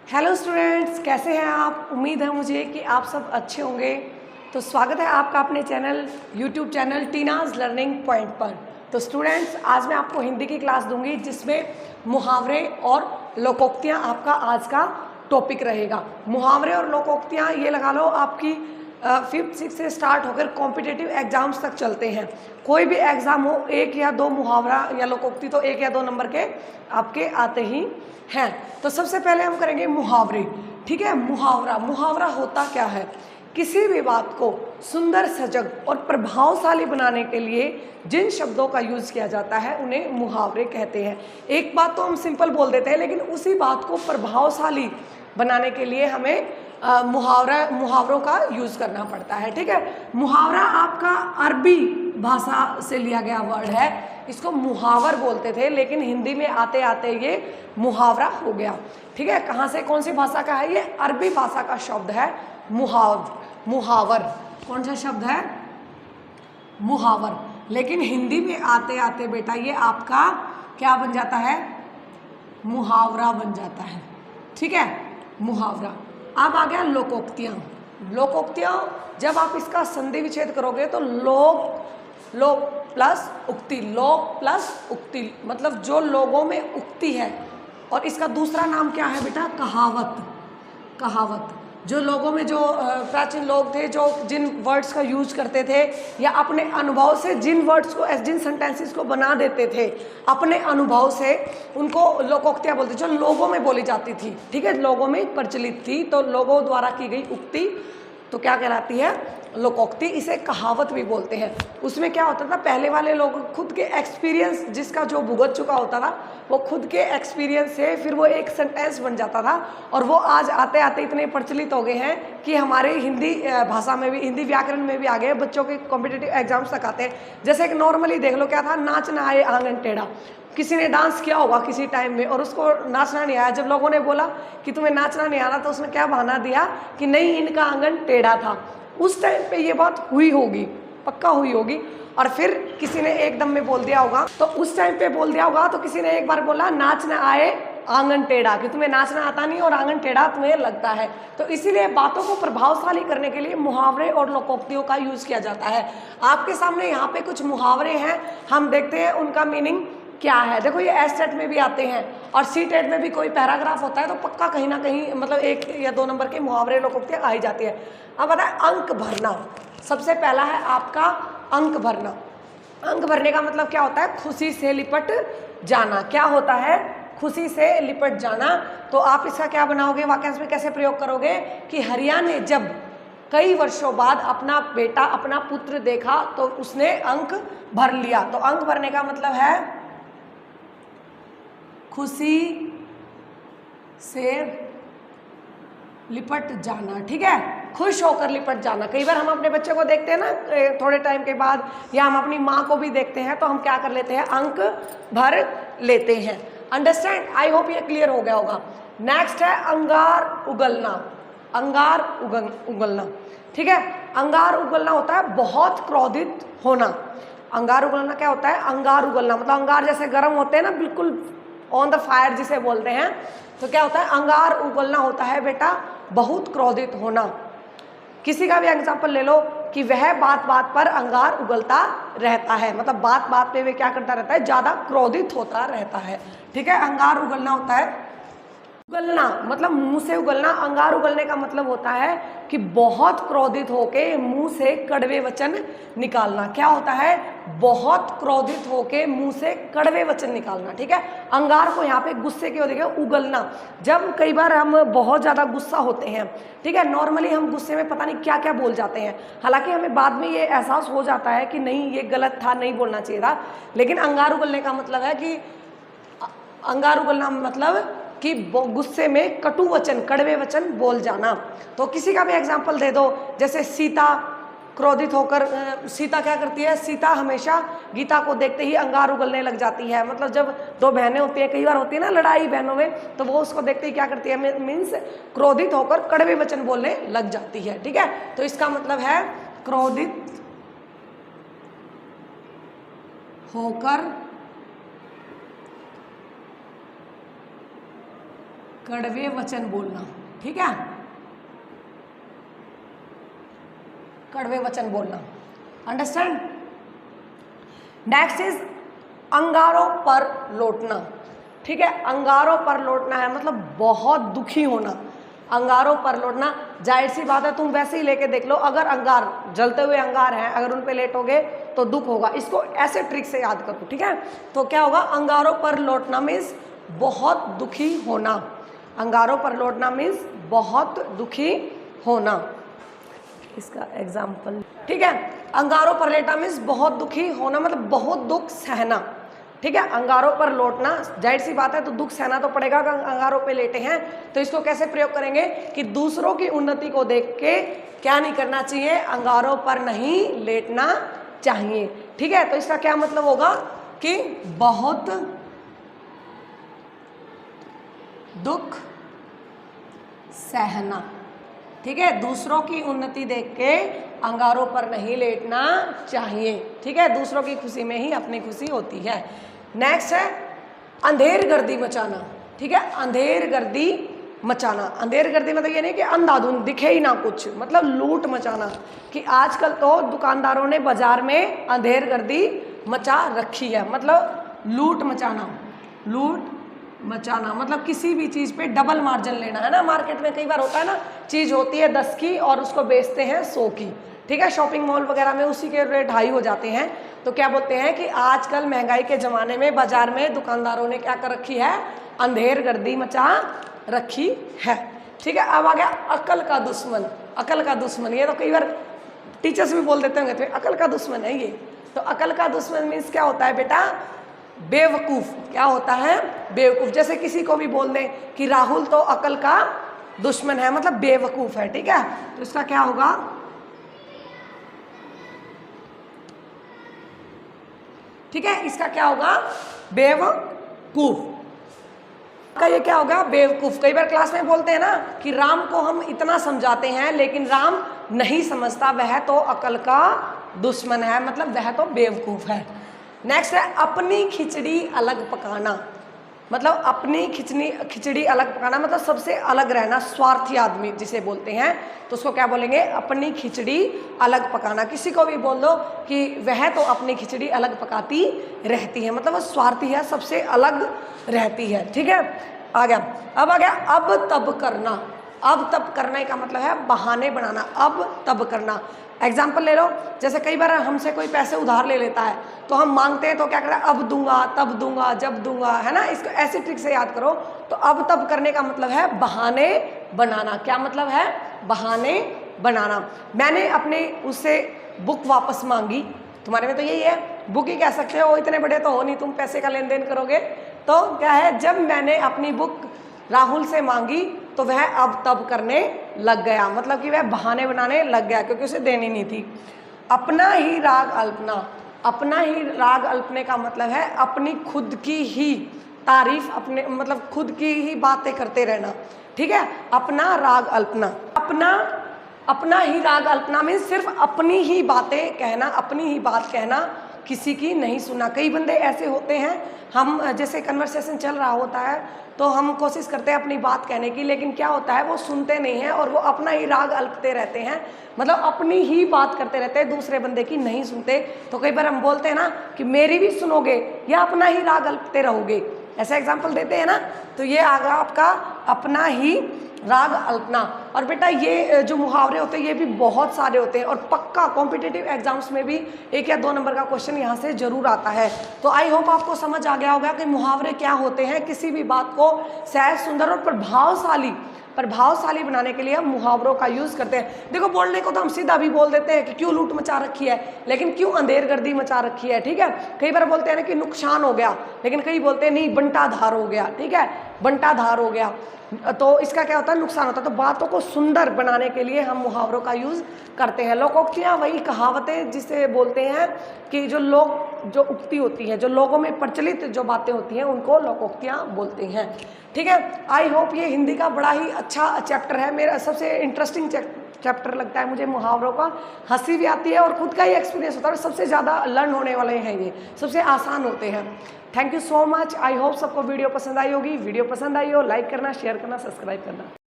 Hello students, कैसे हैं आप। उम्मीद है मुझे कि आप सब अच्छे होंगे। तो स्वागत है आपका अपने चैनल यूट्यूब चैनल टीनाज लर्निंग पॉइंट पर। तो स्टूडेंट्स, आज मैं आपको हिंदी की क्लास दूंगी जिसमें मुहावरे और लोकोक्तियाँ आपका आज का टॉपिक रहेगा। मुहावरे और लोकोक्तियाँ ये लगा लो आपकी 5th 6th से स्टार्ट होकर कॉम्पिटिटिव एग्जाम्स तक चलते हैं। कोई भी एग्ज़ाम हो, एक या दो मुहावरा या लोकोक्ति तो 1 या 2 नंबर के आपके आते ही हैं। तो सबसे पहले हम करेंगे मुहावरे। ठीक है, मुहावरा होता क्या है। किसी भी बात को सुंदर, सजग और प्रभावशाली बनाने के लिए जिन शब्दों का यूज़ किया जाता है उन्हें मुहावरे कहते हैं। एक बात तो हम सिंपल बोल देते हैं, लेकिन उसी बात को प्रभावशाली बनाने के लिए हमें मुहावरों का यूज़ करना पड़ता है। ठीक है, मुहावरा आपका अरबी भाषा से लिया गया वर्ड है। इसको मुहावर बोलते थे, लेकिन हिंदी में आते आते ये मुहावरा हो गया। ठीक है, कहाँ से, कौन सी भाषा का है ये? अरबी भाषा का शब्द है मुहावर। कौन सा शब्द है? मुहावर। लेकिन हिंदी में आते आते बेटा ये आपका क्या बन जाता है? मुहावरा बन जाता है। ठीक है, मुहावरा। अब आ गया लोकोक्तियाँ। लोकोक्तियाँ जब आप इसका संधि विच्छेद करोगे तो लोक प्लस उक्ति, लोक प्लस उक्ति, मतलब जो लोगों में उक्ति है। और इसका दूसरा नाम क्या है बेटा? कहावत। कहावत जो लोगों में, जो प्राचीन लोग थे जो जिन वर्ड्स का यूज करते थे या अपने अनुभव से जिन वर्ड्स को, जिन सेंटेंसेस को बना देते थे अपने अनुभव से, उनको लोकोक्तियाँ बोलते, जो लोगों में बोली जाती थी। ठीक है, लोगों में प्रचलित थी, तो लोगों द्वारा की गई उक्ति तो क्या कहलाती है? लोकोक्ति। इसे कहावत भी बोलते हैं। उसमें क्या होता था, पहले वाले लोग खुद के एक्सपीरियंस, जिसका जो भुगत चुका होता था, वो खुद के एक्सपीरियंस से फिर वो एक सेंटेंस बन जाता था। और वो आज आते आते इतने प्रचलित हो गए हैं कि हमारे हिंदी भाषा में भी, हिंदी व्याकरण में भी आ गए, बच्चों के कॉम्पिटिटिव एग्जाम्स तक आते हैं। जैसे एक नॉर्मली देख लो, क्या था? नाच ना आए आंगन टेढ़ा। किसी ने डांस किया होगा किसी टाइम में और उसको नाचना नहीं आया। जब लोगों ने बोला कि तुम्हें नाचना नहीं आ रहा, तो उसने क्या बहाना दिया कि नहीं, इनका आंगन टेढ़ा था। उस टाइम पे ये बात हुई होगी, पक्का हुई होगी। और फिर किसी ने एकदम में बोल दिया होगा, तो उस टाइम पे बोल दिया होगा, तो किसी ने एक बार बोला नाच ना आए आंगन टेढ़ा, कि तुम्हें नाचना आता नहीं और आंगन टेढ़ा तुम्हें लगता है। तो इसीलिए बातों को प्रभावशाली करने के लिए मुहावरे और लोकोक्तियों का यूज किया जाता है। आपके सामने यहाँ पे कुछ मुहावरे हैं, हम देखते हैं उनका मीनिंग क्या है। देखो, ये एस टेट में भी आते हैं और सी टेट में भी कोई पैराग्राफ होता है तो पक्का कहीं ना कहीं, मतलब 1 या 2 नंबर के मुहावरे लोकोक्तियाँ आ ही जाती है। अब बताए अंक भरना। सबसे पहला है आपका अंक भरना। अंक भरने का मतलब क्या होता है? खुशी से लिपट जाना। क्या होता है? खुशी से लिपट जाना। तो आप इसका क्या बनाओगे, वाक्यांश में कैसे प्रयोग करोगे कि हरिया ने जब कई वर्षों बाद अपना बेटा, अपना पुत्र देखा तो उसने अंक भर लिया। तो अंक भरने का मतलब है खुशी से लिपट जाना। ठीक है, खुश होकर लिपट जाना। कई बार हम अपने बच्चे को देखते हैं ना, थोड़े टाइम के बाद, या हम अपनी माँ को भी देखते हैं, तो हम क्या कर लेते हैं? अंक भर लेते हैं। अंडरस्टैंड? आई होप ये क्लियर हो गया होगा। नेक्स्ट है अंगार उगलना। अंगार उगलना। ठीक है, अंगार उगलना होता है बहुत क्रोधित होना। अंगार उगलना क्या होता है? अंगार उगलना मतलब अंगार जैसे गर्म होते हैं ना, बिल्कुल ऑन द फायर जिसे बोलते हैं, तो क्या होता है? अंगार उगलना होता है बेटा बहुत क्रोधित होना। किसी का भी एग्जाम्पल ले लो कि वह बात बात पर अंगार उगलता रहता है, मतलब बात बात पे वे क्या करता रहता है? ज्यादा क्रोधित होता रहता है। ठीक है, अंगार उगलना होता है उगलना, मतलब मुंह से उगलना। अंगार उगलने का मतलब होता है कि बहुत क्रोधित होके मुंह से कड़वे वचन निकालना। क्या होता है? बहुत क्रोधित होके मुंह से कड़वे वचन निकालना। ठीक है, अंगार को यहाँ पे गुस्से की वजह से उगलना। जब कई बार हम बहुत ज़्यादा गुस्सा होते हैं, ठीक है, नॉर्मली हम गुस्से में पता नहीं क्या क्या बोल जाते हैं, हालांकि हमें बाद में ये एहसास हो जाता है कि नहीं, ये गलत था, नहीं बोलना चाहिए था। लेकिन अंगार उगलने का मतलब है कि अंगार उगलना मतलब कि गुस्से में कटु वचन, कड़वे वचन बोल जाना। तो किसी का भी एग्जाम्पल दे दो, जैसे सीता क्रोधित होकर, सीता क्या करती है? सीता हमेशा गीता को देखते ही अंगार उगलने लग जाती है। मतलब जब 2 बहनें होती हैं, कई बार होती है ना लड़ाई बहनों में, तो वो उसको देखते ही क्या करती है? मीन्स क्रोधित होकर कड़वे वचन बोलने लग जाती है। ठीक है, तो इसका मतलब है क्रोधित होकर कड़वे वचन बोलना, ठीक है, कड़वे वचन बोलना, अंडरस्टैंड। नेक्स्ट इज अंगारों पर लौटना, ठीक है, अंगारों पर लौटना है मतलब बहुत दुखी होना। अंगारों पर लौटना, जाहिर सी बात है, तुम वैसे ही लेके देख लो, अगर अंगार जलते हुए अंगार हैं, अगर उन पे लेटोगे तो दुख होगा। इसको ऐसे ट्रिक से याद करो, ठीक है। तो क्या होगा, अंगारों पर लौटना मीन्स बहुत दुखी होना। अंगारों पर लौटना मीन्स बहुत दुखी होना। इसका एग्जाम्पल, ठीक है, अंगारों पर लेटा मीन्स बहुत दुखी होना मतलब बहुत दुख सहना, ठीक है। अंगारों पर लौटना, जाहिर सी बात है, तो दुख सहना तो पड़ेगा, अंगारों पे लेटे हैं। तो इसको कैसे प्रयोग करेंगे कि दूसरों की उन्नति को देख के क्या नहीं करना चाहिए, अंगारों पर नहीं लेटना चाहिए, ठीक है। तो इसका क्या मतलब होगा कि बहुत दुख सहना, ठीक है, दूसरों की उन्नति देख के अंगारों पर नहीं लेटना चाहिए, ठीक है। दूसरों की खुशी में ही अपनी खुशी होती है। नेक्स्ट है अंधेर गर्दी मचाना, ठीक है, अंधेर गर्दी मचाना। अंधेर गर्दी मतलब ये नहीं कि अंधाधुंध दिखे ही ना कुछ, मतलब लूट मचाना, कि आजकल तो दुकानदारों ने बाजार में अंधेर गर्दी मचा रखी है, मतलब लूट मचाना। लूट मचाना मतलब किसी भी चीज़ पे डबल मार्जिन लेना, है ना। मार्केट में कई बार होता है ना, चीज़ होती है 10 की और उसको बेचते हैं 100 की, ठीक है। शॉपिंग मॉल वगैरह में उसी के रेट हाई हो जाते हैं। तो क्या बोलते हैं कि आजकल महंगाई के ज़माने में बाजार में दुकानदारों ने क्या कर रखी है, अंधेर गर्दी मचा रखी है, ठीक है। अब आ गया अकल का दुश्मन। अकल का दुश्मन, ये तो कई बार टीचर्स भी बोल देते होंगे, तो अकल का दुश्मन है ये। तो अकल का दुश्मन मीन्स क्या होता है बेटा, बेवकूफ़। क्या होता है, बेवकूफ़। जैसे किसी को भी बोल दें कि राहुल तो अकल का दुश्मन है, मतलब बेवकूफ़ है, ठीक है। तो इसका क्या होगा, ठीक है, इसका क्या होगा, बेवकूफ़ का ये क्या होगा, बेवकूफ़। कई बार क्लास में बोलते हैं ना कि राम को हम इतना समझाते हैं लेकिन राम नहीं समझता, वह तो अकल का दुश्मन है, मतलब वह तो बेवकूफ़ है। नेक्स्ट है अपनी खिचड़ी अलग पकाना, मतलब अपनी खिचड़ी अलग पकाना मतलब सबसे अलग रहना, स्वार्थी आदमी जिसे बोलते हैं, तो उसको क्या बोलेंगे, अपनी खिचड़ी अलग पकाना। किसी को भी बोल दो कि वह तो अपनी खिचड़ी अलग पकाती रहती है, मतलब वो स्वार्थी है, सबसे अलग रहती है, ठीक है। आ गया, अब आ गया अब तब करना। अब तब करने का मतलब है बहाने बनाना, अब तब करना। एग्जाम्पल ले लो, जैसे कई बार हमसे कोई पैसे उधार ले लेता है तो हम मांगते हैं तो क्या करें, अब दूंगा, तब दूंगा, जब दूंगा, है ना। इसको ऐसी ट्रिक से याद करो। तो अब तब करने का मतलब है बहाने बनाना। क्या मतलब है, बहाने बनाना। मैंने अपने उससे बुक वापस मांगी, तुम्हारे में तो यही है, बुक ही कह सकते हो, इतने बड़े तो हो नहीं तुम पैसे का लेन देन करोगे। तो क्या है, जब मैंने अपनी बुक राहुल से मांगी तो वह अब तब करने लग गया, मतलब कि वह बहाने बनाने लग गया क्योंकि उसे देनी नहीं थी। अपना ही राग अल्पना। अपना ही राग अल्पने का मतलब है अपनी खुद की ही तारीफ, अपने मतलब खुद की ही बातें करते रहना, ठीक है। अपना राग अल्पना, अपना ही राग अल्पना में सिर्फ अपनी ही बातें कहना, अपनी ही बात कहना, किसी की नहीं सुना। कई बंदे ऐसे होते हैं, हम जैसे कन्वर्सेशन चल रहा होता है तो हम कोशिश करते हैं अपनी बात कहने की, लेकिन क्या होता है वो सुनते नहीं हैं और वो अपना ही राग अल्पते रहते हैं, मतलब अपनी ही बात करते रहते हैं, दूसरे बंदे की नहीं सुनते। तो कई बार हम बोलते हैं ना कि मेरी भी सुनोगे या अपना ही राग अल्पते रहोगे, ऐसा एग्जाम्पल देते हैं ना। तो ये आ गया आपका अपना ही राग अल्पना। और बेटा ये जो मुहावरे होते हैं ये भी बहुत सारे होते हैं और पक्का कॉम्पिटिटिव एग्जाम्स में भी 1 या 2 नंबर का क्वेश्चन यहाँ से जरूर आता है। तो आई होप आपको समझ आ गया होगा कि मुहावरे क्या होते हैं। किसी भी बात को सहज, सुंदर और प्रभावशाली बनाने के लिए हम मुहावरों का यूज़ करते हैं। देखो बोलने को तो हम सीधा भी बोल देते हैं कि क्यों लूट मचा रखी है, लेकिन क्यों अंधेर गर्दी मचा रखी है, ठीक है। कई बार बोलते हैं ना कि नुकसान हो गया, लेकिन कई बोलते हैं नहीं बंटाधार हो गया, ठीक है, बंटाधार हो गया। तो इसका क्या होता है, नुकसान होता है। तो बातों को सुंदर बनाने के लिए हम मुहावरों का यूज़ करते हैं। लोकोक्तियाँ वही कहावतें जिसे बोलते हैं कि जो उक्ति होती है, जो लोगों में प्रचलित जो बातें होती हैं उनको लोकोक्तियाँ बोलते हैं। ठीक है। आई होप ये हिंदी का बड़ा ही अच्छा चैप्टर है, मेरा सबसे इंटरेस्टिंग चैप्टर लगता है मुझे मुहावरों का। हंसी भी आती है और खुद का ही एक्सपीरियंस होता है, सबसे ज़्यादा लर्न होने वाले हैं ये, सबसे आसान होते हैं। Thank you so much. I hope सबको वीडियो पसंद आई होगी। वीडियो पसंद आई हो लाइक करना, शेयर करना, सब्सक्राइब करना।